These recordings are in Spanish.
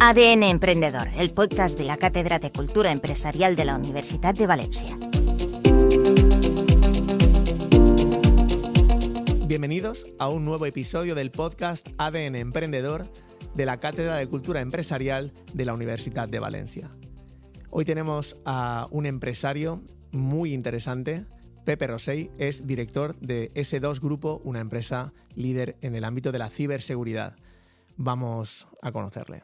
ADN Emprendedor, el podcast de la Cátedra de Cultura Empresarial de la Universitat de Valencia. Bienvenidos a un nuevo episodio del podcast ADN Emprendedor de la Cátedra de Cultura Empresarial de la Universitat de Valencia. Hoy tenemos a un empresario muy interesante. Pepe Rosell es director de S2 Grupo, una empresa líder en el ámbito de la ciberseguridad. Vamos a conocerle.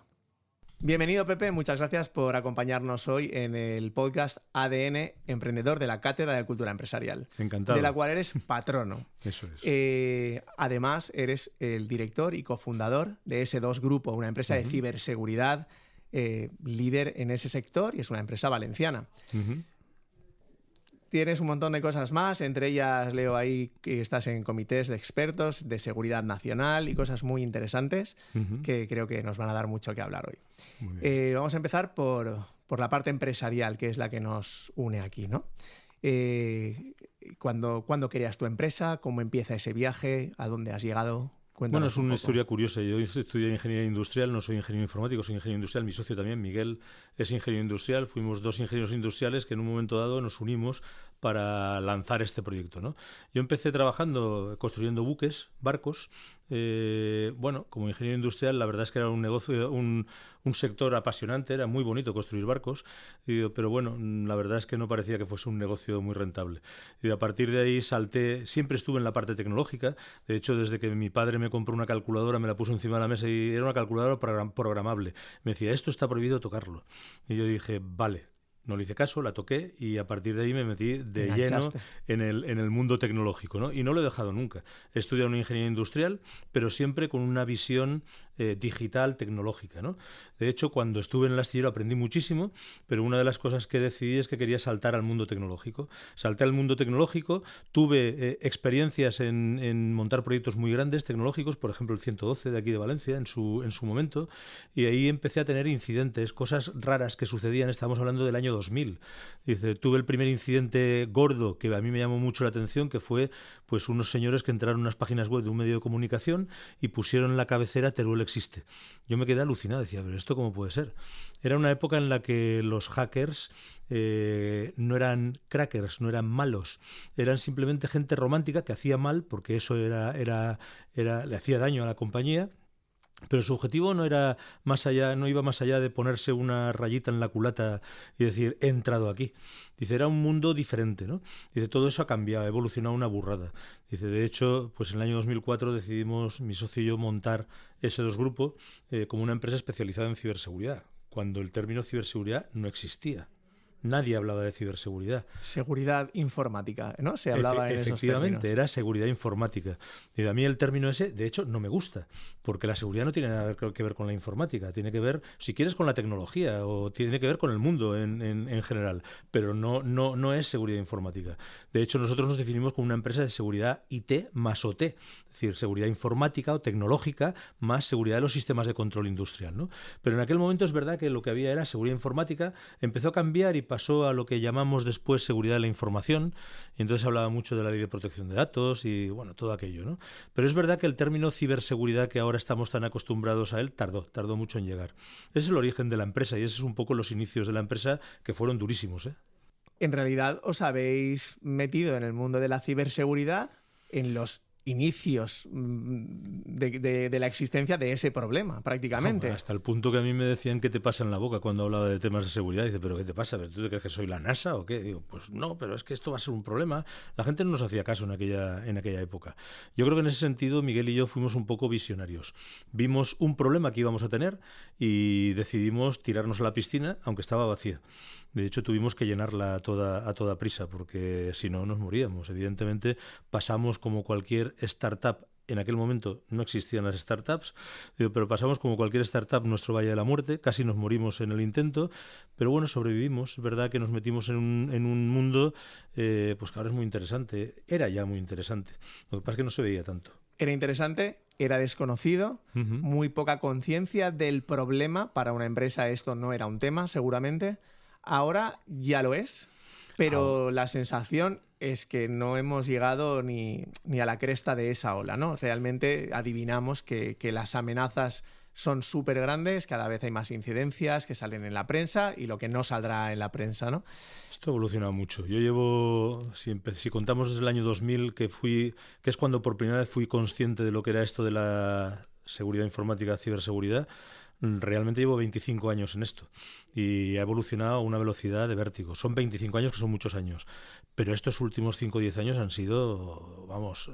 Bienvenido, Pepe. Muchas gracias por acompañarnos hoy en el podcast ADN Emprendedor de la Cátedra de Cultura Empresarial. Encantado. De la cual eres patrono. Eso es. Además, eres el director y cofundador de S2 Grupo, una empresa de ciberseguridad líder en ese sector, y es una empresa valenciana. Tienes un montón de cosas más, entre ellas leo ahí que estás en comités de expertos de seguridad nacional y cosas muy interesantes que creo que nos van a dar mucho que hablar hoy. Vamos a empezar por la parte empresarial, que es la que nos une aquí, ¿no? ¿Cuándo creas tu empresa? ¿Cómo empieza ese viaje? ¿A dónde has llegado? Cuéntanos. Bueno, es una historia curiosa. Yo estudié ingeniería industrial, no soy ingeniero informático, soy ingeniero industrial. Mi socio también, Miguel, es ingeniero industrial. Fuimos dos ingenieros industriales que en un momento dado nos unimos para lanzar este proyecto, ¿no? Yo empecé trabajando, construyendo buques, barcos. Como ingeniero industrial, la verdad es que era un negocio, un sector apasionante, era muy bonito construir barcos, pero bueno, la verdad es que no parecía que fuese un negocio muy rentable. Y a partir de ahí salté, siempre estuve en la parte tecnológica. De hecho, desde que mi padre me compró una calculadora, me la puso encima de la mesa y era una calculadora programable. Me decía, esto está prohibido tocarlo. Y yo dije, vale. No le hice caso, la toqué y a partir de ahí me metí de lleno en el mundo tecnológico, ¿no? Y no lo he dejado nunca. He estudiado una ingeniería industrial, pero siempre con una visión digital, tecnológica, ¿no? De hecho, cuando estuve en el astillero aprendí muchísimo, pero una de las cosas que decidí es que quería saltar al mundo tecnológico. Salté al mundo tecnológico, tuve experiencias en montar proyectos muy grandes tecnológicos, por ejemplo el 112 de aquí de Valencia en su momento, y ahí empecé a tener incidentes, cosas raras que sucedían. Estamos hablando del año 2000. Dice, tuve el primer incidente gordo que a mí me llamó mucho la atención, que fue pues unos señores que entraron en unas páginas web de un medio de comunicación y pusieron en la cabecera Teruel existe. Yo me quedé alucinado, decía, pero ¿esto cómo puede ser? Era una época en la que los hackers no eran crackers, no eran malos, eran simplemente gente romántica que hacía mal porque eso le hacía daño a la compañía. Pero su objetivo no iba más allá de ponerse una rayita en la culata y decir, he entrado aquí. Dice, era un mundo diferente, ¿no? Dice, todo eso ha cambiado, ha evolucionado una burrada. Dice, de hecho, pues en el año 2004 decidimos, mi socio y yo, montar S2 Grupo como una empresa especializada en ciberseguridad, cuando el término ciberseguridad no existía. Nadie hablaba de ciberseguridad. Seguridad informática, ¿no? Se hablaba en esos términos. Efectivamente, era seguridad informática. Y a mí el término ese, de hecho, no me gusta, porque la seguridad no tiene nada que ver con la informática, tiene que ver, si quieres, con la tecnología o tiene que ver con el mundo en general, pero no es seguridad informática. De hecho, nosotros nos definimos como una empresa de seguridad IT más OT, es decir, seguridad informática o tecnológica más seguridad de los sistemas de control industrial, ¿no? Pero en aquel momento es verdad que lo que había era seguridad informática, empezó a cambiar y pasó a lo que llamamos después seguridad de la información, y entonces hablaba mucho de la ley de protección de datos y bueno, todo aquello, ¿no? Pero es verdad que el término ciberseguridad, que ahora estamos tan acostumbrados a él, tardó mucho en llegar. Ese es el origen de la empresa y ese es un poco los inicios de la empresa, que fueron durísimos, ¿eh? En realidad os habéis metido en el mundo de la ciberseguridad en los inicios de la existencia de ese problema, prácticamente. Hasta el punto que a mí me decían qué te pasa en la boca cuando hablaba de temas de seguridad. Dice, ¿pero qué te pasa? ¿Tú te crees que soy la NASA o qué? Digo, pues no, pero es que esto va a ser un problema. La gente no nos hacía caso en aquella época. Yo creo que en ese sentido Miguel y yo fuimos un poco visionarios. Vimos un problema que íbamos a tener y decidimos tirarnos a la piscina, aunque estaba vacía. De hecho, tuvimos que llenarla a toda prisa, porque si no nos moríamos. Evidentemente, pasamos como cualquier startup. En aquel momento no existían las startups, pero pasamos como cualquier startup nuestro valle de la muerte, casi nos morimos en el intento, pero bueno, sobrevivimos. Es verdad que nos metimos en un mundo pues que ahora es muy interesante, era ya muy interesante, lo que pasa es que no se veía tanto. Era interesante, era desconocido, muy poca conciencia del problema. Para una empresa esto no era un tema, seguramente. Ahora ya lo es, pero la sensación es que no hemos llegado ni a la cresta de esa ola, ¿no? Realmente adivinamos que las amenazas son súper grandes, cada vez hay más incidencias que salen en la prensa y lo que no saldrá en la prensa, ¿no? Esto ha evolucionado mucho. Yo llevo, si contamos desde el año 2000, que es cuando por primera vez fui consciente de lo que era esto de la seguridad informática, ciberseguridad, realmente llevo 25 años en esto y ha evolucionado a una velocidad de vértigo. Son 25 años, que son muchos años, pero estos últimos 5 o 10 años han sido, vamos,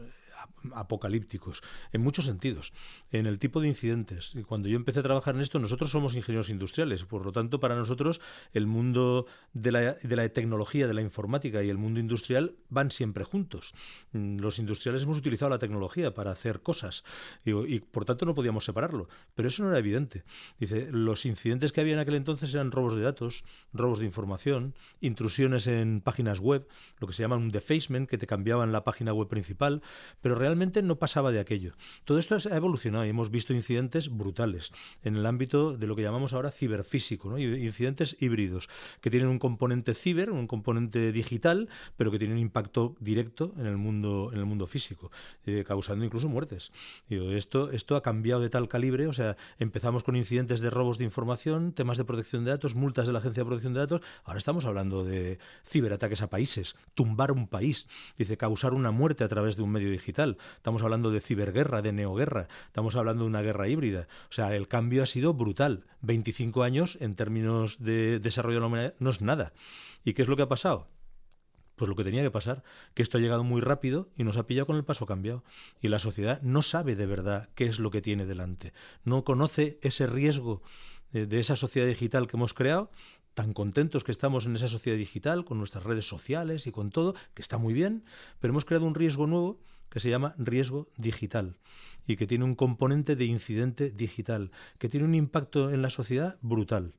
apocalípticos, en muchos sentidos, en el tipo de incidentes. Y cuando yo empecé a trabajar en esto, nosotros somos ingenieros industriales, por lo tanto, para nosotros el mundo de la tecnología, de la informática y el mundo industrial van siempre juntos. Los industriales hemos utilizado la tecnología para hacer cosas y por tanto no podíamos separarlo, pero eso no era evidente. Dice, los incidentes que había en aquel entonces eran robos de datos, robos de información, intrusiones en páginas web, lo que se llama un defacement, que te cambiaban la página web principal, pero realmente no pasaba de aquello. Todo esto ha evolucionado y hemos visto incidentes brutales en el ámbito de lo que llamamos ahora ciberfísico, ¿no? Incidentes híbridos, que tienen un componente ciber, un componente digital, pero que tienen un impacto directo en el mundo físico, causando incluso muertes. Esto ha cambiado de tal calibre, o sea, empezamos con incidentes de robos de información, temas de protección de datos, multas de la Agencia de Protección de Datos, ahora estamos hablando de ciberataques a países, tumbar un país, causar una muerte a través de un medio digital. Estamos hablando de ciberguerra, de neoguerra, estamos hablando de una guerra híbrida. O sea, el cambio ha sido brutal. 25 años en términos de desarrollo de la humanidad no es nada. ¿Y qué es lo que ha pasado? Pues lo que tenía que pasar, que esto ha llegado muy rápido y nos ha pillado con el paso cambiado. Y la sociedad no sabe de verdad qué es lo que tiene delante. No conoce ese riesgo de esa sociedad digital que hemos creado, tan contentos que estamos en esa sociedad digital, con nuestras redes sociales y con todo, que está muy bien, pero hemos creado un riesgo nuevo que se llama riesgo digital y que tiene un componente de incidente digital, que tiene un impacto en la sociedad brutal.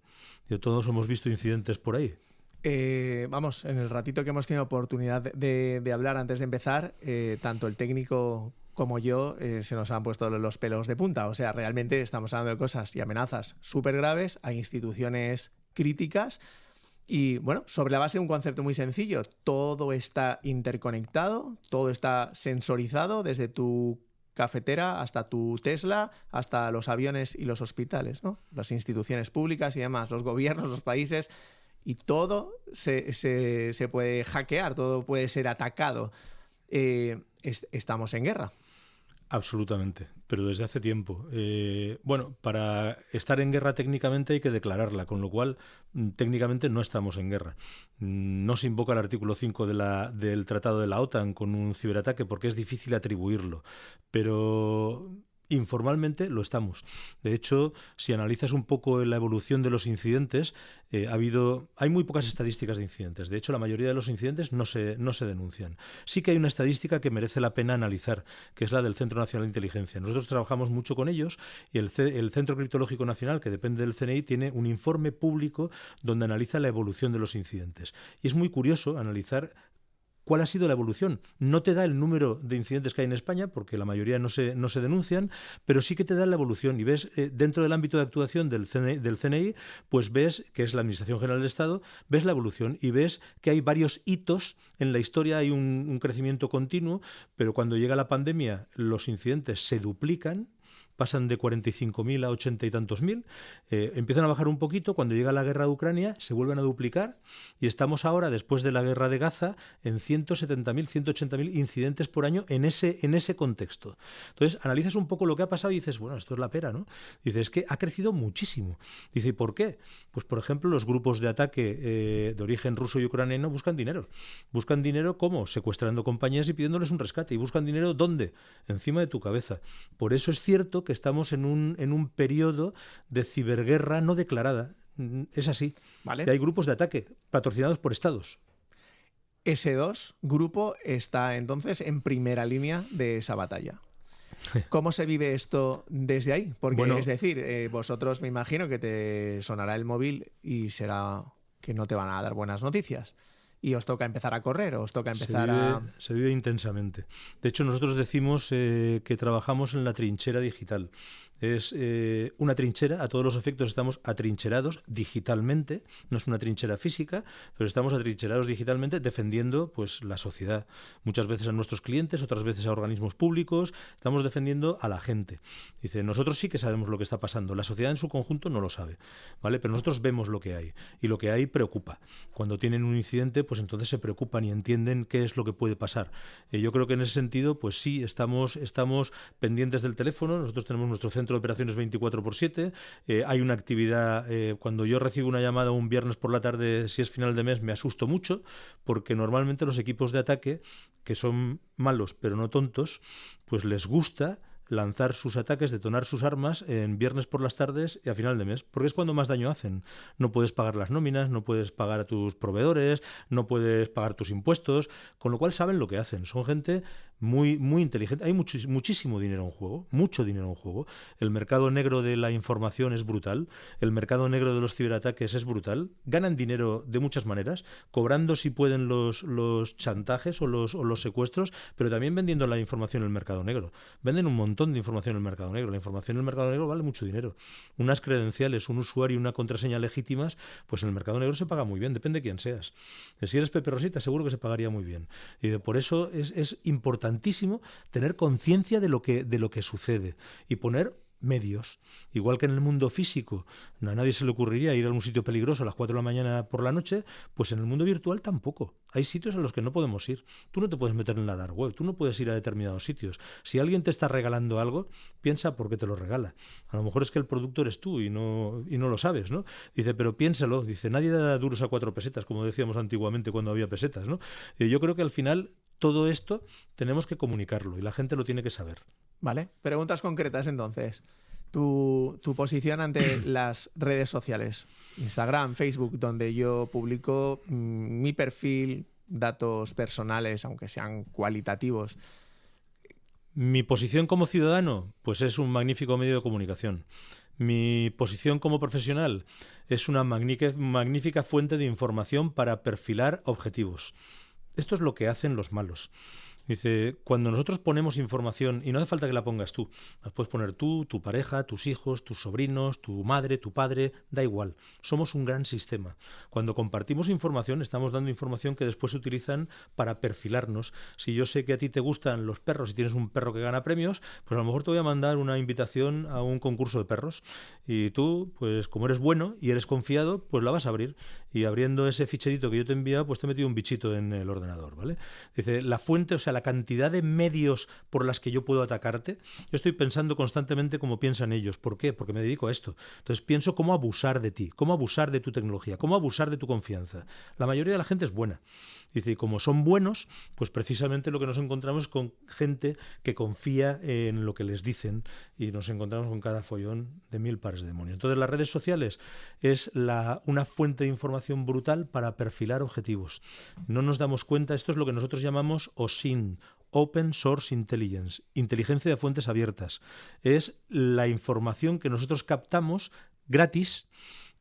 Todos hemos visto incidentes por ahí. Vamos, en el ratito que hemos tenido oportunidad de hablar antes de empezar, tanto el técnico como yo se nos han puesto los pelos de punta. O sea, realmente estamos hablando de cosas y amenazas súper graves a instituciones críticas y, bueno, sobre la base de un concepto muy sencillo. Todo está interconectado, todo está sensorizado, desde tu cafetera hasta tu Tesla, hasta los aviones y los hospitales, ¿no? Las instituciones públicas y demás, los gobiernos, los países, y todo se puede hackear, todo puede ser atacado. Estamos en guerra. Absolutamente, pero desde hace tiempo. Bueno, para estar en guerra técnicamente hay que declararla, con lo cual técnicamente no estamos en guerra. No se invoca el artículo 5 del Tratado de la OTAN con un ciberataque porque es difícil atribuirlo, pero informalmente lo estamos. De hecho, si analizas un poco la evolución de los incidentes, hay muy pocas estadísticas de incidentes. De hecho, la mayoría de los incidentes no se denuncian. Sí que hay una estadística que merece la pena analizar, que es la del Centro Nacional de Inteligencia. Nosotros trabajamos mucho con ellos y el Centro Criptológico Nacional, que depende del CNI, tiene un informe público donde analiza la evolución de los incidentes. Y es muy curioso analizar ¿cuál ha sido la evolución? No te da el número de incidentes que hay en España, porque la mayoría no se denuncian, pero sí que te da la evolución. Y ves, dentro del ámbito de actuación del CNI, pues ves, que es la Administración General del Estado, ves la evolución y ves que hay varios hitos en la historia, hay un crecimiento continuo, pero cuando llega la pandemia los incidentes se duplican, pasan de 45.000 a 80 y tantos mil, empiezan a bajar un poquito, cuando llega la guerra de Ucrania se vuelven a duplicar y estamos ahora, después de la guerra de Gaza, en 170.000, 180.000 incidentes por año en ese contexto. Entonces, analizas un poco lo que ha pasado y dices, bueno, esto es la pera, ¿no? Dices, es que ha crecido muchísimo. Dice, ¿y por qué? Pues, por ejemplo, los grupos de ataque de origen ruso y ucraniano buscan dinero. ¿Buscan dinero cómo? Secuestrando compañías y pidiéndoles un rescate. ¿Y buscan dinero dónde? Encima de tu cabeza. Por eso es cierto que estamos en un periodo de ciberguerra no declarada. Es así. ¿Vale? Y hay grupos de ataque patrocinados por estados. Ese grupo está entonces en primera línea de esa batalla. ¿Cómo se vive esto desde ahí? Porque, bueno, es decir, vosotros me imagino que te sonará el móvil y será que no te van a dar buenas noticias. y os toca empezar a correr, o os toca empezar Se vive intensamente. De hecho, nosotros decimos que trabajamos en la trinchera digital. Es una trinchera, a todos los efectos estamos atrincherados digitalmente, no es una trinchera física, pero estamos atrincherados digitalmente defendiendo pues la sociedad. Muchas veces a nuestros clientes, otras veces a organismos públicos, estamos defendiendo a la gente. Dice, nosotros sí que sabemos lo que está pasando, la sociedad en su conjunto no lo sabe, ¿vale? Pero nosotros vemos lo que hay, y lo que hay preocupa. Cuando tienen un incidente, pues entonces se preocupan y entienden qué es lo que puede pasar. Yo creo que en ese sentido, pues sí, estamos pendientes del teléfono. Nosotros tenemos nuestro centro de operaciones 24/7, hay una actividad, cuando yo recibo una llamada un viernes por la tarde, si es final de mes, me asusto mucho, porque normalmente los equipos de ataque, que son malos pero no tontos, pues les gusta lanzar sus ataques, detonar sus armas en viernes por las tardes y a final de mes, porque es cuando más daño hacen. No puedes pagar las nóminas, no puedes pagar a tus proveedores, no puedes pagar tus impuestos, con lo cual saben lo que hacen. Son gente muy, muy inteligente. Hay muchísimo dinero en juego, mucho dinero en juego. El mercado negro de la información es brutal, el mercado negro de los ciberataques es brutal. Ganan dinero de muchas maneras, cobrando si pueden los chantajes o los secuestros, pero también vendiendo la información en el mercado negro. Venden un montón de información en el mercado negro. La información en el mercado negro vale mucho dinero. Unas credenciales, un usuario y una contraseña legítimas, pues en el mercado negro se paga muy bien, depende de quién seas. Si eres Pepe Rosita, seguro que se pagaría muy bien. Y por eso es importantísimo tener conciencia de lo que sucede y poner medios. Igual que en el mundo físico a nadie se le ocurriría ir a un sitio peligroso a las 4 de la mañana por la noche, pues en el mundo virtual tampoco. Hay sitios a los que no podemos ir. Tú no te puedes meter en la dark web, tú no puedes ir a determinados sitios. Si alguien te está regalando algo, piensa por qué te lo regala. A lo mejor es que el producto eres tú y no lo sabes, ¿no? Dice, pero piénsalo. Dice, nadie da duros a 4 pesetas, como decíamos antiguamente cuando había pesetas, ¿no? Yo creo que al final todo esto tenemos que comunicarlo y la gente lo tiene que saber. Vale, preguntas concretas entonces. Tu posición ante las redes sociales, Instagram, Facebook, donde yo publico mi perfil, datos personales, aunque sean cualitativos. Mi posición como ciudadano, pues es un magnífico medio de comunicación. Mi posición como profesional es una magnífica fuente de información para perfilar objetivos. Esto es lo que hacen los malos. Dice, cuando nosotros ponemos información, y no hace falta que la pongas tú, la puedes poner tú, tu pareja, tus hijos, tus sobrinos, tu madre, tu padre, da igual. Somos un gran sistema. Cuando compartimos información, estamos dando información que después se utilizan para perfilarnos. Si yo sé que a ti te gustan los perros y tienes un perro que gana premios, pues a lo mejor te voy a mandar una invitación a un concurso de perros. Y tú, pues como eres bueno y eres confiado, pues la vas a abrir. Y abriendo ese ficherito que yo te envía, pues te he metido un bichito en el ordenador, ¿vale? Dice, la fuente, o sea, la cantidad de medios por las que yo puedo atacarte, yo estoy pensando constantemente cómo piensan ellos. ¿Por qué? Porque me dedico a esto. Entonces pienso cómo abusar de ti, cómo abusar de tu tecnología, cómo abusar de tu confianza. La mayoría de la gente es buena. Dice, y como son buenos, pues precisamente lo que nos encontramos es con gente que confía en lo que les dicen y nos encontramos con cada follón de 1000 pares de demonios. Entonces las redes sociales es una fuente de información brutal para perfilar objetivos. No nos damos cuenta, esto es lo que nosotros llamamos OSINT, Open Source Intelligence, inteligencia de fuentes abiertas. Es la información que nosotros captamos gratis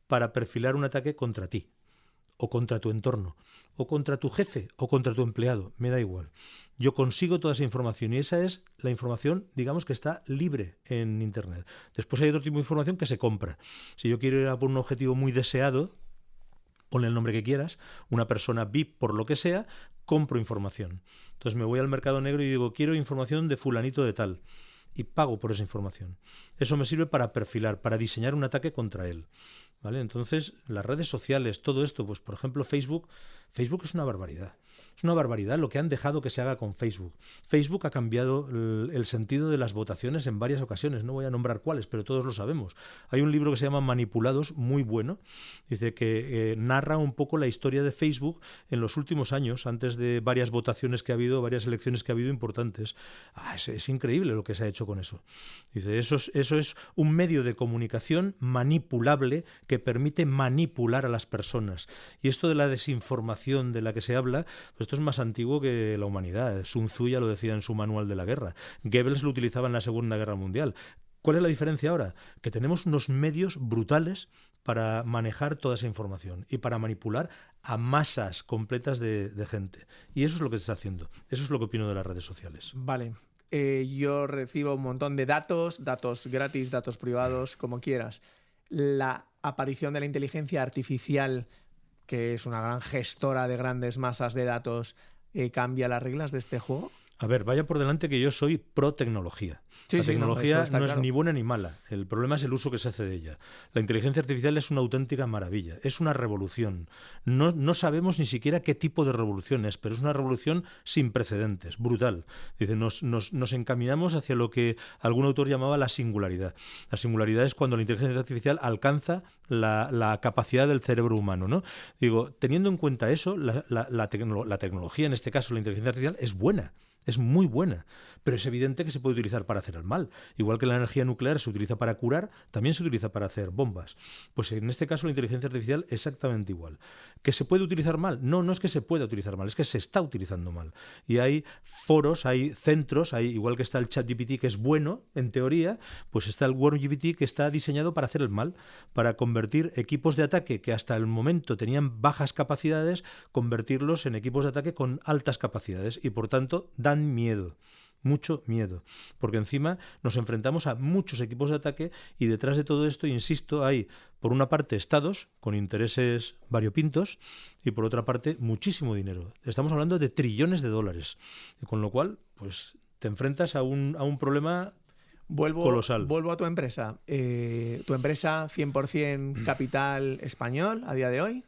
para perfilar un ataque contra ti, o contra tu entorno, o contra tu jefe, o contra tu empleado, me da igual. Yo consigo toda esa información y esa es la información, digamos, que está libre en Internet. Después hay otro tipo de información que se compra. Si yo quiero ir a por un objetivo muy deseado, ponle el nombre que quieras, una persona VIP por lo que sea, compro información. Entonces me voy al mercado negro y digo, quiero información de fulanito de tal, y pago por esa información. Eso me sirve para perfilar, para diseñar un ataque contra él, ¿vale? Entonces, las redes sociales, todo esto, pues por ejemplo Facebook es una barbaridad. Es una barbaridad lo que han dejado que se haga con Facebook. Facebook ha cambiado el sentido de las votaciones en varias ocasiones. No voy a nombrar cuáles, pero todos lo sabemos. Hay un libro que se llama Manipulados, muy bueno. Dice que narra un poco la historia de Facebook en los últimos años, antes de varias votaciones que ha habido, varias elecciones que ha habido importantes. Es increíble lo que se ha hecho con eso. Dice, eso es un medio de comunicación manipulable que permite manipular a las personas. Y esto de la desinformación de la que se habla, pues esto es más antiguo que la humanidad. Sun Tzu ya lo decía en su manual de la guerra. Goebbels lo utilizaba en la Segunda Guerra Mundial. ¿Cuál es la diferencia ahora? Que tenemos unos medios brutales para manejar toda esa información y para manipular a masas completas de gente. Y eso es lo que se está haciendo. Eso es lo que opino de las redes sociales. Vale. Yo recibo un montón de datos gratis, datos privados, como quieras. La aparición de la inteligencia artificial, que es una gran gestora de grandes masas de datos, ¿cambia las reglas de este juego? A ver, vaya por delante que yo soy pro tecnología. Sí, la sí, tecnología no, es claro. ni buena ni mala. El problema es el uso que se hace de ella. La inteligencia artificial es una auténtica maravilla. Es una revolución. No sabemos ni siquiera qué tipo de revolución es, pero es una revolución sin precedentes, brutal. Dice, nos encaminamos hacia lo que algún autor llamaba la singularidad. La singularidad es cuando la inteligencia artificial alcanza la capacidad del cerebro humano, ¿no? Digo, teniendo en cuenta eso, la tecnología, en este caso la inteligencia artificial, es buena. Es muy buena, pero es evidente que se puede utilizar para hacer el mal. Igual que la energía nuclear se utiliza para curar, también se utiliza para hacer bombas. Pues en este caso la inteligencia artificial exactamente igual. ¿Que se puede utilizar mal? No es que se pueda utilizar mal, es que se está utilizando mal. Y hay foros, hay centros, igual que está el ChatGPT, que es bueno, en teoría, pues está el WarmGPT, que está diseñado para hacer el mal, para convertir equipos de ataque que hasta el momento tenían bajas capacidades, convertirlos en equipos de ataque con altas capacidades y por tanto dan miedo, mucho miedo, porque encima nos enfrentamos a muchos equipos de ataque y detrás de todo esto, insisto, hay por una parte estados con intereses variopintos y por otra parte muchísimo dinero. Estamos hablando de trillones de dólares, con lo cual pues te enfrentas a un problema colosal. Vuelvo a tu empresa. Tu empresa 100% capital español a día de hoy.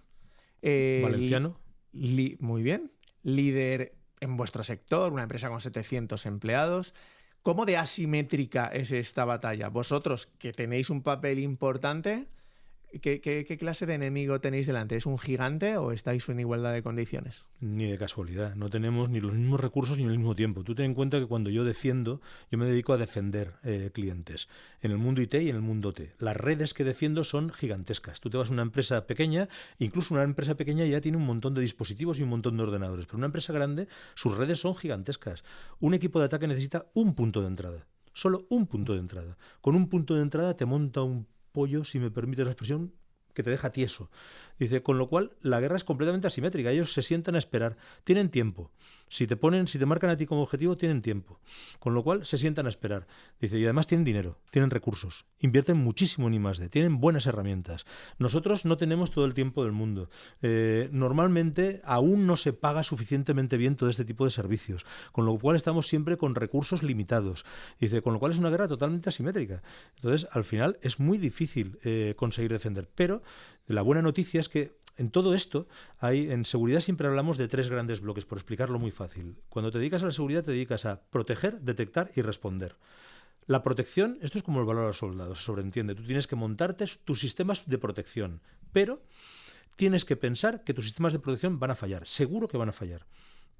Valenciano. Muy bien. Líder en vuestro sector, una empresa con 700 empleados. ¿Cómo de asimétrica es esta batalla? Vosotros, que tenéis un papel importante, ¿qué clase de enemigo tenéis delante? ¿Es un gigante o estáis en igualdad de condiciones? Ni de casualidad. No tenemos ni los mismos recursos ni al mismo tiempo. Tú ten en cuenta que cuando yo defiendo, yo me dedico a defender clientes en el mundo IT y en el mundo OT. Las redes que defiendo son gigantescas. Tú te vas a una empresa pequeña, incluso una empresa pequeña ya tiene un montón de dispositivos y un montón de ordenadores, pero una empresa grande, sus redes son gigantescas. Un equipo de ataque necesita un punto de entrada. Solo un punto de entrada. Con un punto de entrada te monta un pollo, si me permite la expresión, que te deja tieso. Dice, con lo cual la guerra es completamente asimétrica. Ellos se sientan a esperar. Tienen tiempo. Si te marcan a ti como objetivo, tienen tiempo. Con lo cual se sientan a esperar. Dice, y además tienen dinero, tienen recursos, invierten muchísimo en I+D, tienen buenas herramientas. Nosotros no tenemos todo el tiempo del mundo. Normalmente aún no se paga suficientemente bien todo este tipo de servicios, con lo cual estamos siempre con recursos limitados. Dice, con lo cual es una guerra totalmente asimétrica. Entonces, al final es muy difícil conseguir defender. Pero la buena noticia es que en todo esto, en seguridad siempre hablamos de 3 grandes bloques, por explicarlo muy fácil. Cuando te dedicas a la seguridad, te dedicas a proteger, detectar y responder. La protección, esto es como el valor a los soldados, se sobreentiende. Tú tienes que montarte tus sistemas de protección, pero tienes que pensar que tus sistemas de protección van a fallar. Seguro que van a fallar,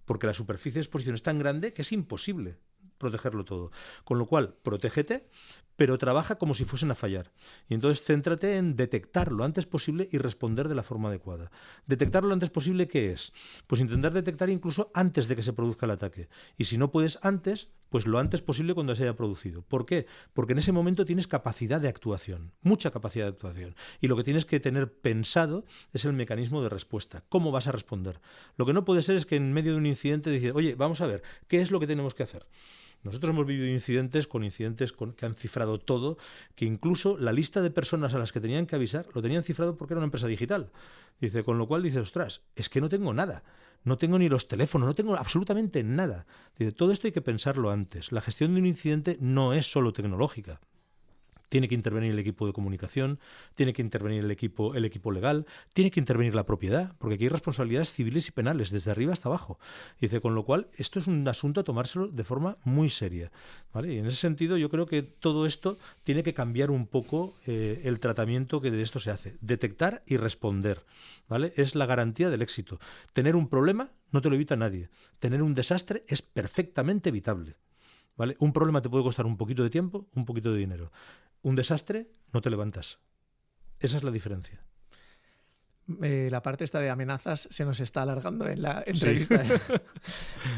porque la superficie de exposición es tan grande que es imposible protegerlo todo. Con lo cual, protégete, pero trabaja como si fuesen a fallar. Y entonces céntrate en detectar lo antes posible y responder de la forma adecuada. Detectar lo antes posible, ¿qué es? Pues intentar detectar incluso antes de que se produzca el ataque. Y si no puedes antes, pues lo antes posible cuando se haya producido. ¿Por qué? Porque en ese momento tienes capacidad de actuación, mucha capacidad de actuación. Y lo que tienes que tener pensado es el mecanismo de respuesta. ¿Cómo vas a responder? Lo que no puede ser es que en medio de un incidente dices, oye, vamos a ver, ¿qué es lo que tenemos que hacer? Nosotros hemos vivido incidentes que han cifrado todo, que incluso la lista de personas a las que tenían que avisar lo tenían cifrado porque era una empresa digital. Dice, con lo cual dice, ostras, es que no tengo nada. No tengo ni los teléfonos, no tengo absolutamente nada. Dice, todo esto hay que pensarlo antes. La gestión de un incidente no es solo tecnológica. Tiene que intervenir el equipo de comunicación, tiene que intervenir el equipo legal, tiene que intervenir la propiedad, porque aquí hay responsabilidades civiles y penales, desde arriba hasta abajo. Dice, con lo cual, esto es un asunto a tomárselo de forma muy seria, ¿vale? Y en ese sentido, yo creo que todo esto tiene que cambiar un poco el tratamiento que de esto se hace. Detectar y responder, ¿vale? Es la garantía del éxito. Tener un problema no te lo evita nadie. Tener un desastre es perfectamente evitable, ¿vale? Un problema te puede costar un poquito de tiempo, un poquito de dinero. Un desastre, no te levantas. Esa es la diferencia. La parte esta de amenazas se nos está alargando en la entrevista. Sí.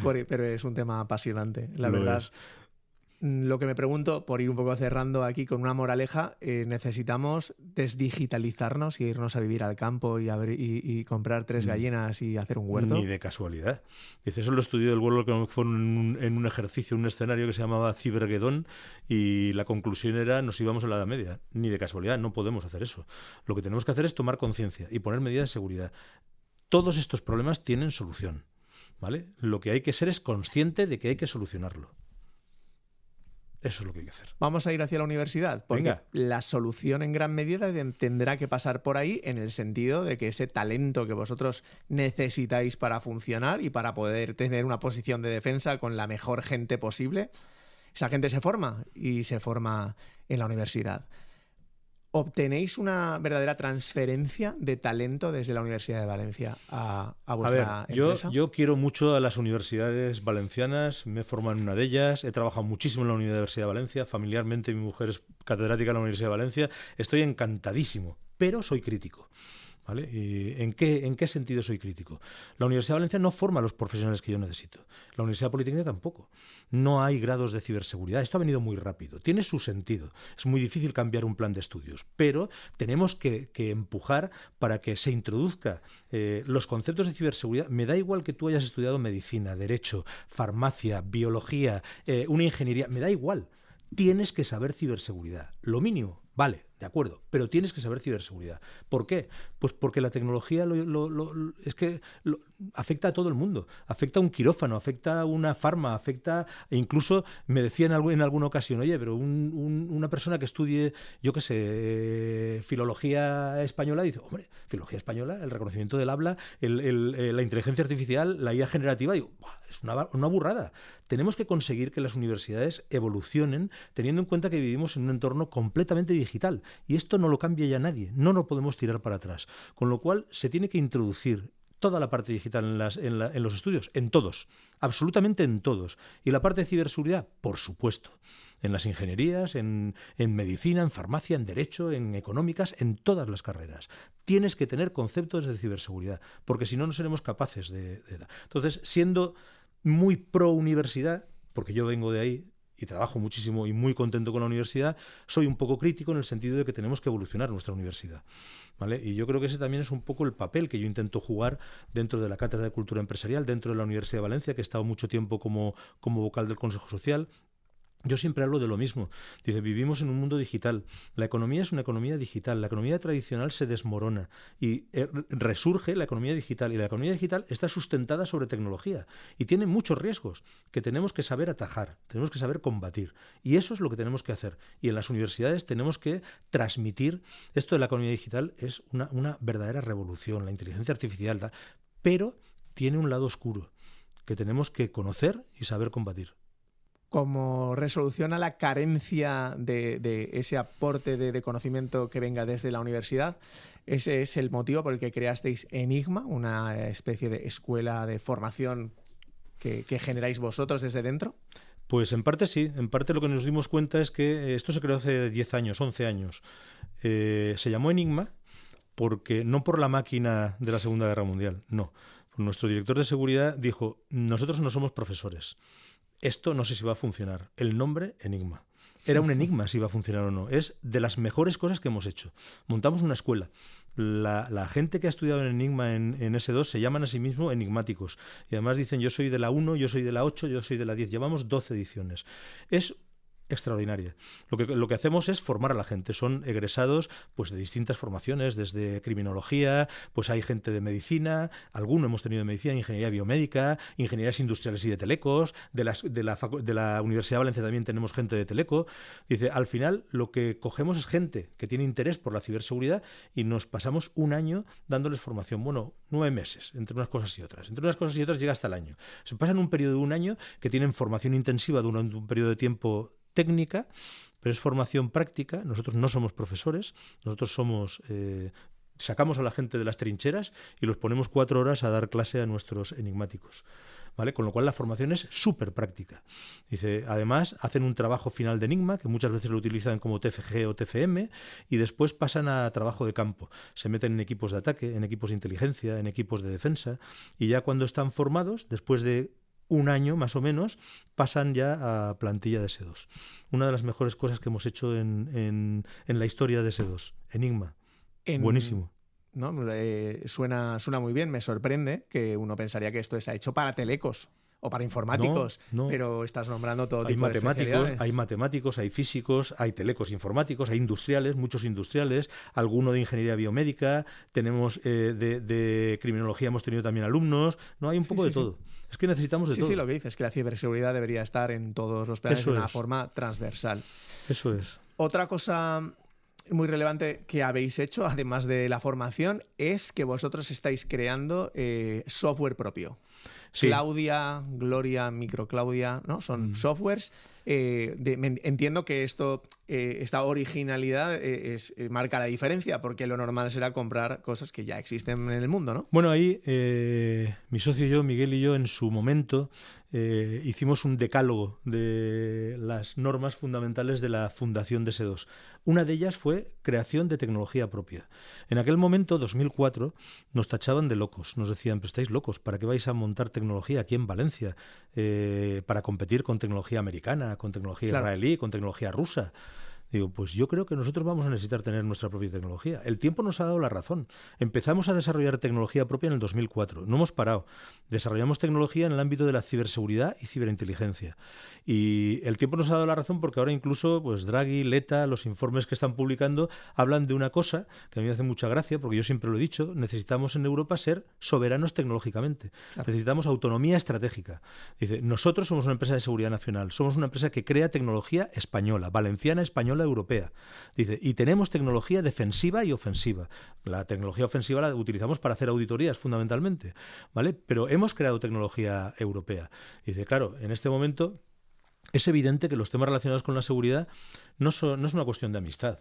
Pero es un tema apasionante, la Lo verdad. es. lo que me pregunto, por ir un poco cerrando aquí con una moraleja, necesitamos desdigitalizarnos y irnos a vivir al campo y comprar 3 gallinas y hacer un huerto. Ni de casualidad. Dice, eso lo estudió el World Economic Forum en un ejercicio, un escenario que se llamaba Ciberguedón, y la conclusión era nos íbamos a la Edad Media. Ni de casualidad, no podemos hacer eso. Lo que tenemos que hacer es tomar conciencia y poner medidas de seguridad. Todos estos problemas tienen solución, ¿vale? Lo que hay que ser es consciente de que hay que solucionarlo. Eso es lo que hay que hacer. Vamos a ir hacia la universidad, porque Venga. la solución en gran medida tendrá que pasar por ahí, en el sentido de que ese talento que vosotros necesitáis para funcionar y para poder tener una posición de defensa con la mejor gente posible, esa gente se forma y se forma en la universidad. ¿Obtenéis una verdadera transferencia de talento desde la Universidad de Valencia a vuestra empresa? Yo quiero mucho a las universidades valencianas, me he formado en una de ellas, he trabajado muchísimo en la Universidad de Valencia, familiarmente mi mujer es catedrática en la Universidad de Valencia, estoy encantadísimo, pero soy crítico. ¿Vale? ¿Y en qué sentido soy crítico? La Universidad de Valencia no forma a los profesionales que yo necesito. La Universidad Politécnica tampoco. No hay grados de ciberseguridad. Esto ha venido muy rápido. Tiene su sentido. Es muy difícil cambiar un plan de estudios, pero tenemos que empujar para que se introduzca los conceptos de ciberseguridad. Me da igual que tú hayas estudiado medicina, derecho, farmacia, biología, una ingeniería. Me da igual. Tienes que saber ciberseguridad. Lo mínimo. Vale, de acuerdo, pero tienes que saber ciberseguridad. ¿Por qué? Pues porque la tecnología afecta a todo el mundo. Afecta a un quirófano, afecta a una farma, afecta... E incluso me decían en alguna ocasión, oye, pero una persona que estudie, yo qué sé, filología española, dice, hombre, filología española, el reconocimiento del habla, la inteligencia artificial, la IA generativa, digo, es una burrada. Tenemos que conseguir que las universidades evolucionen teniendo en cuenta que vivimos en un entorno completamente digital y esto no lo cambia ya nadie, no lo podemos tirar para atrás. Con lo cual se tiene que introducir toda la parte digital en los estudios, en todos, absolutamente en todos. Y la parte de ciberseguridad, por supuesto, en las ingenierías, en medicina, en farmacia, en derecho, en económicas, en todas las carreras. Tienes que tener conceptos de ciberseguridad, porque si no, no seremos capaces de... Entonces, siendo muy pro universidad, porque yo vengo de ahí y trabajo muchísimo y muy contento con la universidad, soy un poco crítico en el sentido de que tenemos que evolucionar nuestra universidad, ¿vale? Y yo creo que ese también es un poco el papel que yo intento jugar dentro de la Cátedra de Cultura Empresarial, dentro de la Universidad de Valencia, que he estado mucho tiempo como vocal del Consejo Social. Yo siempre hablo de lo mismo. Dice, vivimos en un mundo digital. La economía es una economía digital. La economía tradicional se desmorona y resurge la economía digital. Y la economía digital está sustentada sobre tecnología y tiene muchos riesgos que tenemos que saber atajar, tenemos que saber combatir. Y eso es lo que tenemos que hacer. Y en las universidades tenemos que transmitir esto de la economía digital. Es una verdadera revolución, la inteligencia artificial, pero tiene un lado oscuro que tenemos que conocer y saber combatir. Como resolución a la carencia de ese aporte de conocimiento que venga desde la universidad, ese es el motivo por el que creasteis Enigma, una especie de escuela de formación que generáis vosotros desde dentro. Pues en parte sí, en parte lo que nos dimos cuenta es que esto se creó hace 10 años, 11 años. Se llamó Enigma porque no por la máquina de la Segunda Guerra Mundial, no. Nuestro director de seguridad dijo, nosotros no somos profesores. Esto no sé si va a funcionar. El nombre, Enigma. Era un enigma si va a funcionar o no. Es de las mejores cosas que hemos hecho. Montamos una escuela. La gente que ha estudiado en Enigma en S2 se llaman a sí mismos enigmáticos. Y además dicen, yo soy de la 1, yo soy de la 8, yo soy de la 10. Llevamos 12 ediciones. Es extraordinaria. Lo que hacemos es formar a la gente. Son egresados pues de distintas formaciones, desde criminología, pues hay gente de medicina, alguno hemos tenido de medicina, ingeniería biomédica, ingenierías industriales y de telecos, de la Universidad de Valencia también tenemos gente de teleco. Dice, al final lo que cogemos es gente que tiene interés por la ciberseguridad y nos pasamos un año dándoles formación. Bueno, 9 meses, entre unas cosas y otras. Entre unas cosas y otras llega hasta el año. Se pasan un periodo de un año que tienen formación intensiva durante un periodo de tiempo técnica, pero es formación práctica. Nosotros no somos profesores, nosotros sacamos a la gente de las trincheras y los ponemos 4 horas a dar clase a nuestros enigmáticos, ¿vale? Con lo cual la formación es súper práctica. Dice, además hacen un trabajo final de Enigma, que muchas veces lo utilizan como TFG o TFM, y después pasan a trabajo de campo. Se meten en equipos de ataque, en equipos de inteligencia, en equipos de defensa, y ya cuando están formados, después de un año más o menos pasan ya a plantilla de S2. Una de las mejores cosas que hemos hecho en la historia de S2. Enigma. Buenísimo. ¿No? Suena muy bien, me sorprende que uno pensaría que esto se ha hecho para telecos o para informáticos, no. Pero estás nombrando todo tipo de matemáticos, especialidades. hay matemáticos, hay físicos, hay telecos informáticos, hay industriales, muchos industriales, alguno de ingeniería biomédica, tenemos de criminología, hemos tenido también alumnos, no, hay un poco de todo. Es que necesitamos de todo. Sí, lo que dices, que la ciberseguridad debería estar en todos los planes de una forma transversal. Eso es. Otra cosa muy relevante que habéis hecho, además de la formación, es que vosotros estáis creando software propio. Sí. Claudia, Gloria, Microclaudia, ¿no? Son softwares. Entiendo que esta originalidad marca la diferencia, porque lo normal será comprar cosas que ya existen en el mundo, ¿no? Bueno, ahí mi socio y yo, Miguel y yo, en su momento hicimos un decálogo de las normas fundamentales de la fundación de S2. Una de ellas fue creación de tecnología propia. En aquel momento, 2004, nos tachaban de locos. Nos decían, pero estáis locos, ¿para qué vais a montar tecnología aquí en Valencia? Para competir con tecnología americana, con tecnología israelí, con tecnología rusa. Digo, pues yo creo que nosotros vamos a necesitar tener nuestra propia tecnología. El tiempo nos ha dado la razón. Empezamos a desarrollar tecnología propia en el 2004. No hemos parado. Desarrollamos tecnología en el ámbito de la ciberseguridad y ciberinteligencia. Y el tiempo nos ha dado la razón porque ahora incluso pues Draghi, Letta, los informes que están publicando hablan de una cosa que a mí me hace mucha gracia, porque yo siempre lo he dicho, necesitamos en Europa ser soberanos tecnológicamente. Claro. Necesitamos autonomía estratégica. Dice, nosotros somos una empresa de seguridad nacional, somos una empresa que crea tecnología española, valenciana, española, europea. Dice, y tenemos tecnología defensiva y ofensiva. La tecnología ofensiva la utilizamos para hacer auditorías fundamentalmente, ¿vale? Pero hemos creado tecnología europea. Dice, claro, en este momento es evidente que los temas relacionados con la seguridad no es una cuestión de amistad,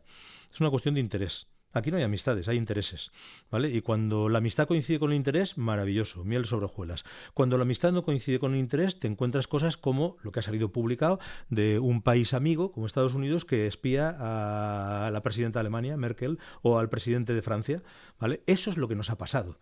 es una cuestión de interés. Aquí no hay amistades, hay intereses, ¿vale? Y cuando la amistad coincide con el interés, maravilloso, miel sobre hojuelas. Cuando la amistad no coincide con el interés, te encuentras cosas como lo que ha salido publicado de un país amigo, como Estados Unidos, que espía a la presidenta de Alemania, Merkel, o al presidente de Francia, ¿vale? Eso es lo que nos ha pasado,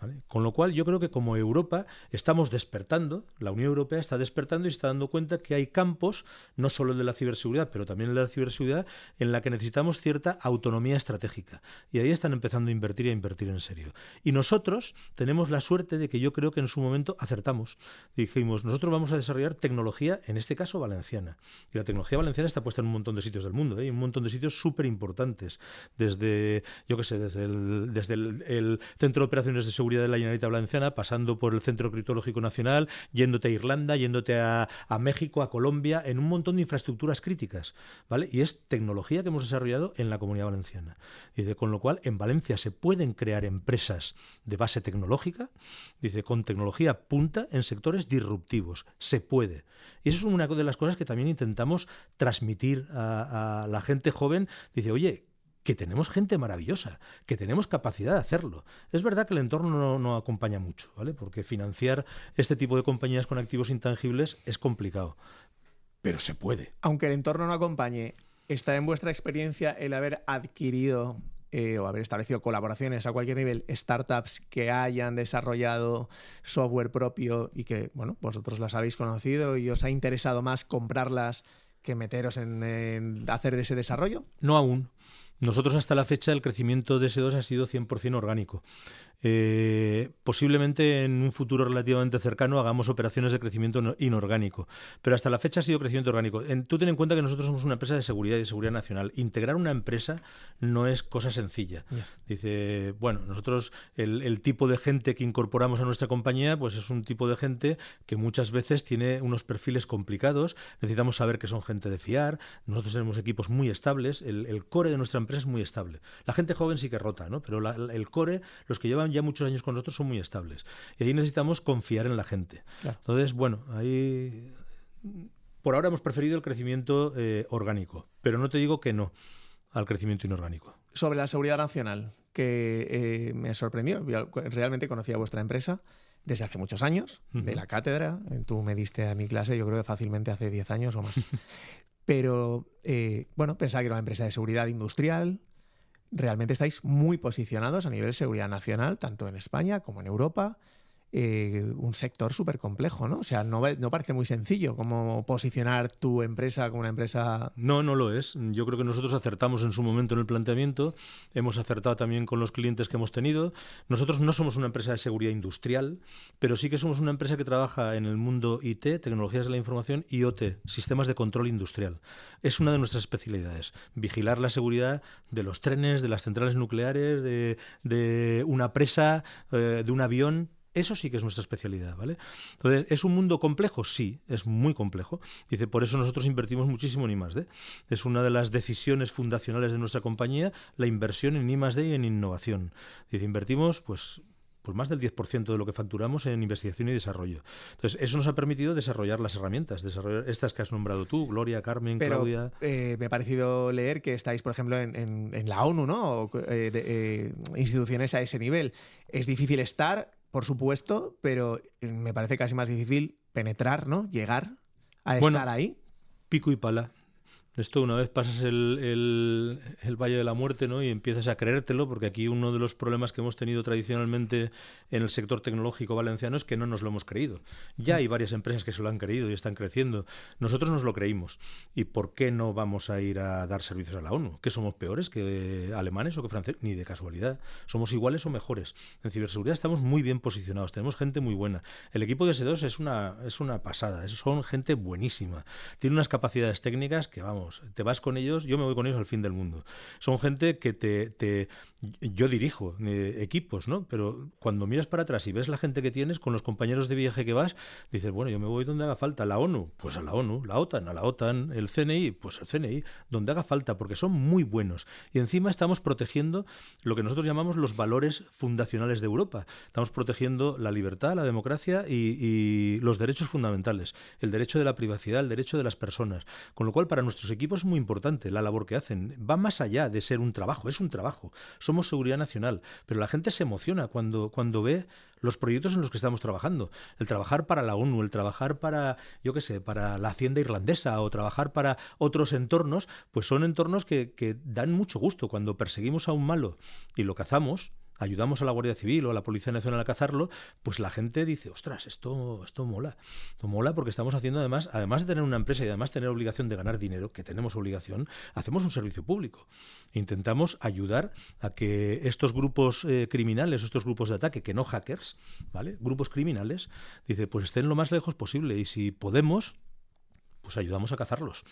¿vale? Con lo cual yo creo que como Europa estamos despertando, la Unión Europea está despertando y está dando cuenta que hay campos, no solo el de la ciberseguridad, pero también el de la ciberseguridad, en la que necesitamos cierta autonomía estratégica. Y ahí están empezando a invertir en serio. Y nosotros tenemos la suerte de que yo creo que en su momento acertamos. Dijimos, nosotros vamos a desarrollar tecnología, en este caso valenciana. Y la tecnología valenciana está puesta en un montón de sitios del mundo, y un montón de sitios súper importantes. Desde, yo qué sé, desde el Centro de Operaciones de Seguridad de la Generalitat Valenciana, pasando por el Centro Criptológico Nacional, yéndote a Irlanda, yéndote a México, a Colombia, en un montón de infraestructuras críticas, ¿vale? Y es tecnología que hemos desarrollado en la Comunidad Valenciana. Dice, con lo cual, en Valencia se pueden crear empresas de base tecnológica, dice, con tecnología punta en sectores disruptivos. Se puede. Y eso es una de las cosas que también intentamos transmitir a la gente joven. Dice, oye, que tenemos gente maravillosa, que tenemos capacidad de hacerlo. Es verdad que el entorno no acompaña mucho, ¿vale? Porque financiar este tipo de compañías con activos intangibles es complicado. Pero se puede. Aunque el entorno no acompañe, ¿está en vuestra experiencia el haber adquirido o haber establecido colaboraciones a cualquier nivel, startups que hayan desarrollado software propio y que, bueno, vosotros las habéis conocido y os ha interesado más comprarlas que meteros en hacer ese desarrollo? No aún. Nosotros hasta la fecha el crecimiento de S2 ha sido 100% orgánico. Posiblemente en un futuro relativamente cercano hagamos operaciones de crecimiento inorgánico, pero hasta la fecha ha sido crecimiento orgánico. Tú ten en cuenta que nosotros somos una empresa de seguridad y de seguridad nacional. Integrar una empresa no es cosa sencilla. Yeah. Dice, bueno, nosotros el tipo de gente que incorporamos a nuestra compañía pues es un tipo de gente que muchas veces tiene unos perfiles complicados. Necesitamos saber que son gente de fiar. Nosotros tenemos equipos muy estables. El core de nuestra empresa es muy estable. La gente joven sí que rota, ¿no? Pero el core, los que llevan ya muchos años con nosotros, son muy estables. Y ahí necesitamos confiar en la gente. Claro. Entonces, bueno, ahí por ahora hemos preferido el crecimiento orgánico, pero no te digo que no al crecimiento inorgánico. Sobre la seguridad nacional, que me sorprendió. Yo realmente conocía vuestra empresa desde hace muchos años, de la cátedra. Tú me diste a mi clase, yo creo que fácilmente hace 10 años o más. Pero, bueno, pensaba que era una empresa de seguridad industrial. Realmente estáis muy posicionados a nivel de seguridad nacional, tanto en España como en Europa. un sector súper complejo, ¿no? O sea, no parece muy sencillo como posicionar tu empresa como una empresa... No, no lo es. Yo creo que nosotros acertamos en su momento en el planteamiento, hemos acertado también con los clientes que hemos tenido. Nosotros no somos una empresa de seguridad industrial, pero sí que somos una empresa que trabaja en el mundo IT, tecnologías de la información, y IoT, sistemas de control industrial. Es una de nuestras especialidades, vigilar la seguridad de los trenes, de las centrales nucleares, de una presa, de un avión. Eso sí que es nuestra especialidad, ¿vale? Entonces, ¿es un mundo complejo? Sí, es muy complejo. Dice, por eso nosotros invertimos muchísimo en I+D. Es una de las decisiones fundacionales de nuestra compañía, la inversión en I+D y en innovación. Dice, invertimos, pues más del 10% de lo que facturamos en investigación y desarrollo. Entonces, eso nos ha permitido desarrollar las herramientas, desarrollar estas que has nombrado tú, Gloria, Carmen, Pero, Claudia. Me ha parecido leer que estáis, por ejemplo, en la ONU, ¿no? O, instituciones a ese nivel. Es difícil estar, por supuesto, pero me parece casi más difícil penetrar, ¿no? Llegar a estar ahí. Pico y pala. Esto, una vez pasas el Valle de la Muerte, ¿no? Y empiezas a creértelo, porque aquí uno de los problemas que hemos tenido tradicionalmente en el sector tecnológico valenciano es que no nos lo hemos creído. Ya hay varias empresas que se lo han creído y están creciendo. Nosotros nos lo creímos. ¿Y por qué no vamos a ir a dar servicios a la ONU? ¿Que somos peores que alemanes o que franceses? Ni de casualidad. Somos iguales o mejores. En ciberseguridad estamos muy bien posicionados. Tenemos gente muy buena. El equipo de S2 es una pasada. Son gente buenísima. Tiene unas capacidades técnicas que, vamos, te vas con ellos, yo me voy con ellos al fin del mundo. Son gente que yo dirijo equipos, ¿no? Pero cuando miras para atrás y ves la gente que tienes, con los compañeros de viaje que vas, dices, bueno, yo me voy donde haga falta. La ONU, pues a la ONU. La OTAN, a la OTAN. El CNI, pues al CNI. Donde haga falta, porque son muy buenos. Y encima estamos protegiendo lo que nosotros llamamos los valores fundacionales de Europa. Estamos protegiendo la libertad, la democracia y los derechos fundamentales. El derecho de la privacidad, el derecho de las personas. Con lo cual, para nuestros equipos es muy importante la labor que hacen. Va más allá de ser un trabajo, es un trabajo. Somos seguridad nacional, pero la gente se emociona cuando ve los proyectos en los que estamos trabajando. El trabajar para la ONU, el trabajar para, yo qué sé, para la Hacienda irlandesa o trabajar para otros entornos, pues son entornos que dan mucho gusto. Cuando perseguimos a un malo y lo cazamos, ayudamos a la Guardia Civil o a la Policía Nacional a cazarlo, pues la gente dice, ostras, esto mola. Esto mola porque estamos haciendo además de tener una empresa y además tener obligación de ganar dinero, que tenemos obligación, hacemos un servicio público. Intentamos ayudar a que estos grupos criminales, estos grupos de ataque, que no hackers, ¿vale? Grupos criminales, dice, pues estén lo más lejos posible y si podemos, pues ayudamos a cazarlos.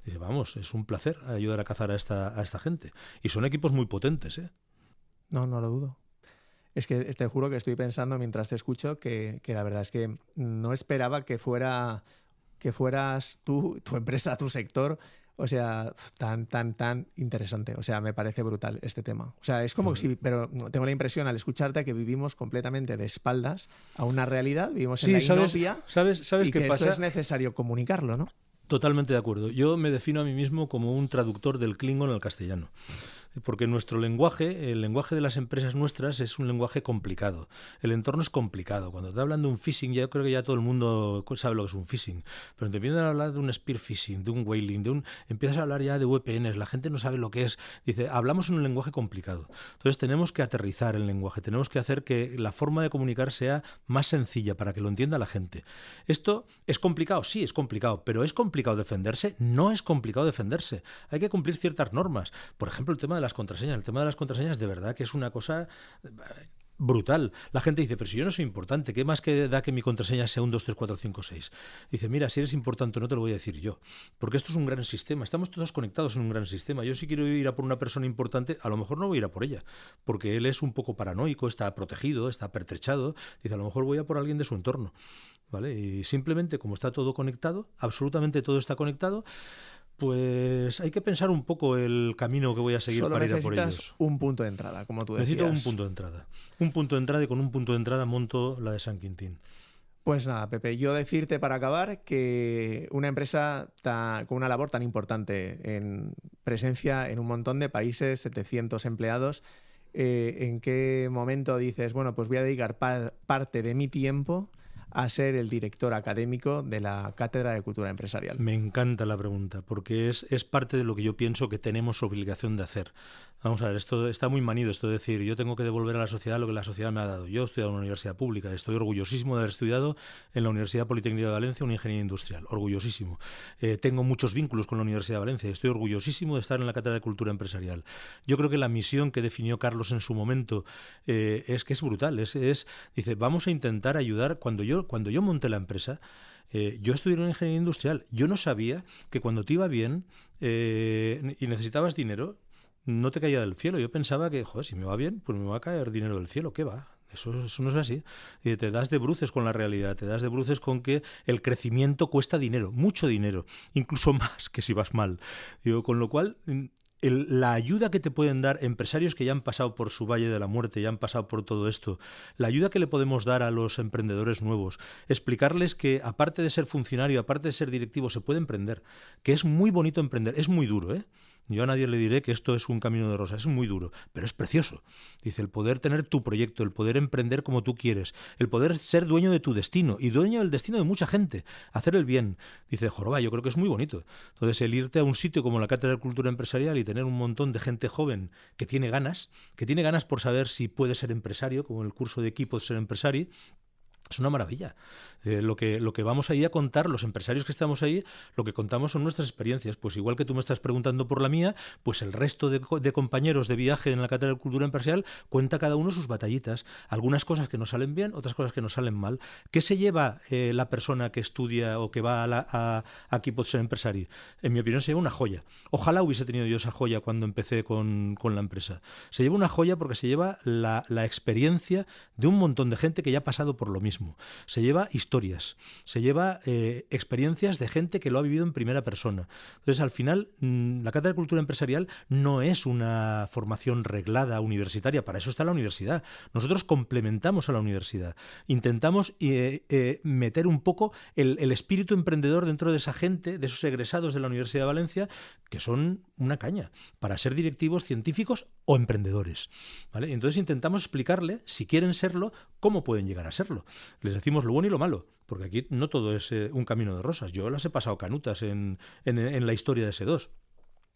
Dice, vamos, es un placer ayudar a cazar a esta gente. Y son equipos muy potentes, ¿eh? No lo dudo. Es que te juro que estoy pensando mientras te escucho que la verdad es que no esperaba que fueras tú, tu empresa, tu sector, o sea, tan interesante. O sea, me parece brutal este tema. O sea, es como si, pero tengo la impresión al escucharte que vivimos completamente de espaldas a una realidad, vivimos en la inopia, ¿sabes y qué que pasa? esto es necesario comunicarlo, ¿no? Totalmente de acuerdo. Yo me defino a mí mismo como un traductor del Klingon al castellano. Porque nuestro lenguaje, el lenguaje de las empresas nuestras es un lenguaje complicado. El entorno es complicado. Cuando te hablan de un phishing, yo creo que ya todo el mundo sabe lo que es un phishing. Pero te empiezan a hablar de un spear phishing, de un whaling, empiezas a hablar ya de VPNs, la gente no sabe lo que es. Dice, hablamos en un lenguaje complicado. Entonces tenemos que aterrizar el lenguaje, tenemos que hacer que la forma de comunicar sea más sencilla para que lo entienda la gente. ¿Esto es complicado? Sí, es complicado. ¿Pero es complicado defenderse? No es complicado defenderse. Hay que cumplir ciertas normas. Por ejemplo, el tema de las contraseñas. El tema de las contraseñas de verdad que es una cosa brutal. La gente dice, pero si yo no soy importante, ¿qué más que da que mi contraseña sea 1, 2, 3, 4, 5, 6? Dice, mira, si eres importante no te lo voy a decir yo, porque esto es un gran sistema, estamos todos conectados en un gran sistema. Yo si quiero ir a por una persona importante, a lo mejor no voy a ir a por ella, porque él es un poco paranoico, está protegido, está pertrechado. Dice, a lo mejor voy a por alguien de su entorno, ¿vale? Y simplemente como está todo conectado, absolutamente todo está conectado, pues hay que pensar un poco el camino que voy a seguir para ir a por ellos. Necesitas un punto de entrada, como tú decías. Necesito un punto de entrada. Un punto de entrada y con un punto de entrada monto la de San Quintín. Pues nada, Pepe, yo decirte para acabar que una empresa con una labor tan importante en presencia en un montón de países, 700 empleados, ¿en qué momento dices, bueno, pues voy a dedicar parte de mi tiempo a ser el director académico de la Cátedra de Cultura Empresarial? Me encanta la pregunta, porque es parte de lo que yo pienso que tenemos obligación de hacer. Vamos a ver, esto está muy manido, esto de decir, yo tengo que devolver a la sociedad lo que la sociedad me ha dado. Yo he estudiado en una universidad pública, estoy orgullosísimo de haber estudiado en la Universidad Politécnica de Valencia una ingeniería industrial, orgullosísimo. Tengo muchos vínculos con la Universidad de Valencia, estoy orgullosísimo de estar en la Cátedra de Cultura Empresarial. Yo creo que la misión que definió Carlos en su momento es que es brutal, dice, vamos a intentar ayudar. Cuando yo monté la empresa, yo estudié en ingeniería industrial. Yo no sabía que cuando te iba bien y necesitabas dinero, no te caía del cielo. Yo pensaba que, joder, si me va bien, pues me va a caer dinero del cielo. ¿Qué va? Eso no es así. Y te das de bruces con la realidad, te das de bruces con que el crecimiento cuesta dinero, mucho dinero, incluso más que si vas mal. Digo, con lo cual, la ayuda que te pueden dar empresarios que ya han pasado por su valle de la muerte, ya han pasado por todo esto, la ayuda que le podemos dar a los emprendedores nuevos, explicarles que aparte de ser funcionario, aparte de ser directivo, se puede emprender, que es muy bonito emprender, es muy duro, ¿eh? Yo a nadie le diré que esto es un camino de rosas, es muy duro, pero es precioso. Dice, el poder tener tu proyecto, el poder emprender como tú quieres, el poder ser dueño de tu destino y dueño del destino de mucha gente, hacer el bien. Dice, joroba, yo creo que es muy bonito. Entonces, el irte a un sitio como la Cátedra de Cultura Empresarial y tener un montón de gente joven que tiene ganas por saber si puede ser empresario, como en el curso de equipo de ser empresario, es una maravilla. Lo que vamos ahí a contar, los empresarios que estamos ahí, lo que contamos son nuestras experiencias. Pues igual que tú me estás preguntando por la mía, pues el resto de compañeros de viaje en la Cátedra de Cultura Empresarial cuenta cada uno sus batallitas. Algunas cosas que nos salen bien, otras cosas que nos salen mal. ¿Qué se lleva la persona que estudia o que va a aquí por ser empresario? En mi opinión se lleva una joya. Ojalá hubiese tenido yo esa joya cuando empecé con la empresa. Se lleva una joya porque se lleva la experiencia de un montón de gente que ya ha pasado por lo mismo. Se lleva historias, se lleva experiencias de gente que lo ha vivido en primera persona. Entonces, al final, la Cátedra de Cultura Empresarial no es una formación reglada universitaria, para eso está la universidad. Nosotros complementamos a la universidad. Intentamos meter un poco el espíritu emprendedor dentro de esa gente, de esos egresados de la Universidad de Valencia, que son una caña para ser directivos, científicos o emprendedores, ¿vale? Entonces intentamos explicarle, si quieren serlo, cómo pueden llegar a serlo. Les decimos lo bueno y lo malo, porque aquí no todo es un camino de rosas. Yo las he pasado canutas en la historia de S2.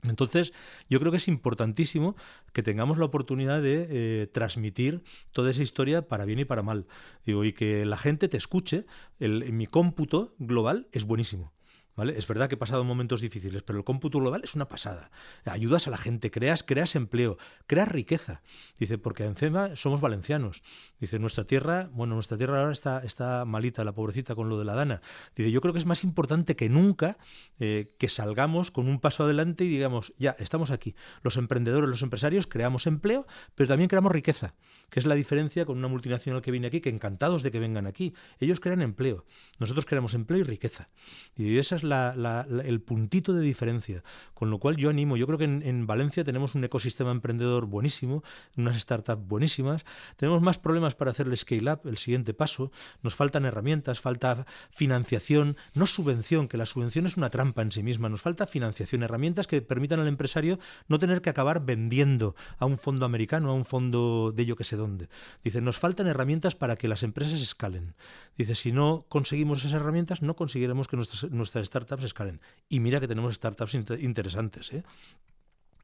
Entonces, yo creo que es importantísimo que tengamos la oportunidad de transmitir toda esa historia para bien y para mal. Digo, y que la gente te escuche. Mi cómputo global es buenísimo, ¿vale? Es verdad que he pasado momentos difíciles, pero el cómputo global es una pasada. Ayudas a la gente, creas empleo, creas riqueza. Dice, porque encima somos valencianos. Dice, nuestra tierra ahora está malita, la pobrecita, con lo de la Dana. Dice, yo creo que es más importante que nunca que salgamos con un paso adelante y digamos, ya, estamos aquí. Los emprendedores, los empresarios, creamos empleo, pero también creamos riqueza, que es la diferencia con una multinacional que viene aquí, que encantados de que vengan aquí. Ellos crean empleo, nosotros creamos empleo y riqueza. Y esa es el puntito de diferencia, con lo cual yo animo. Yo creo que en Valencia tenemos un ecosistema emprendedor buenísimo, unas startups buenísimas, tenemos más problemas para hacer el scale up, el siguiente paso, nos faltan herramientas, falta financiación, no subvención, que la subvención es una trampa en sí misma, nos falta financiación, herramientas que permitan al empresario no tener que acabar vendiendo a un fondo americano, a un fondo de yo que sé dónde. Dice, nos faltan herramientas para que las empresas escalen. Dice, si no conseguimos esas herramientas, no conseguiremos que nuestras startups escalen. Y mira que tenemos startups interesantes, ¿eh?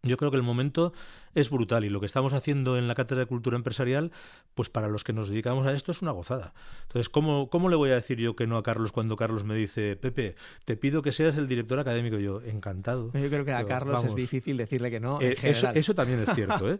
Yo creo que el momento es brutal y lo que estamos haciendo en la Cátedra de Cultura Empresarial, pues para los que nos dedicamos a esto es una gozada. Entonces, ¿cómo le voy a decir yo que no a Carlos cuando Carlos me dice, Pepe, te pido que seas el director académico? Yo, encantado. Yo creo que a Carlos vamos, es difícil decirle que no en general. Eso también es cierto, ¿eh?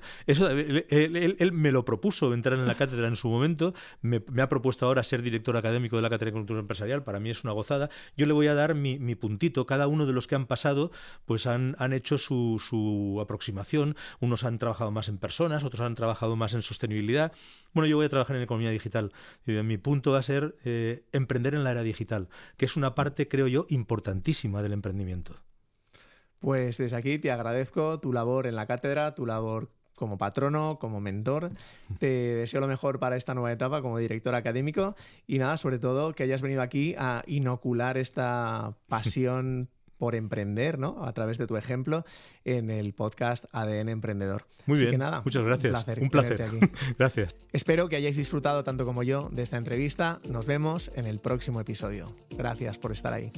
Él me lo propuso entrar en la cátedra en su momento, me ha propuesto ahora ser director académico de la Cátedra de Cultura Empresarial, para mí es una gozada. Yo le voy a dar mi puntito, cada uno de los que han pasado, pues han hecho su aproximación, unos han trabajado más en personas, otros han trabajado más en sostenibilidad. Bueno, yo voy a trabajar en economía digital y mi punto va a ser emprender en la era digital, que es una parte, creo yo, importantísima del emprendimiento. Pues desde aquí te agradezco tu labor en la cátedra, tu labor como patrono, como mentor. Te deseo lo mejor para esta nueva etapa como director académico y nada, sobre todo que hayas venido aquí a inocular esta pasión por emprender, ¿no? A través de tu ejemplo en el podcast ADN Emprendedor. Muy Así bien, que nada, muchas gracias. Un placer. Aquí. Gracias. Espero que hayáis disfrutado tanto como yo de esta entrevista. Nos vemos en el próximo episodio. Gracias por estar ahí.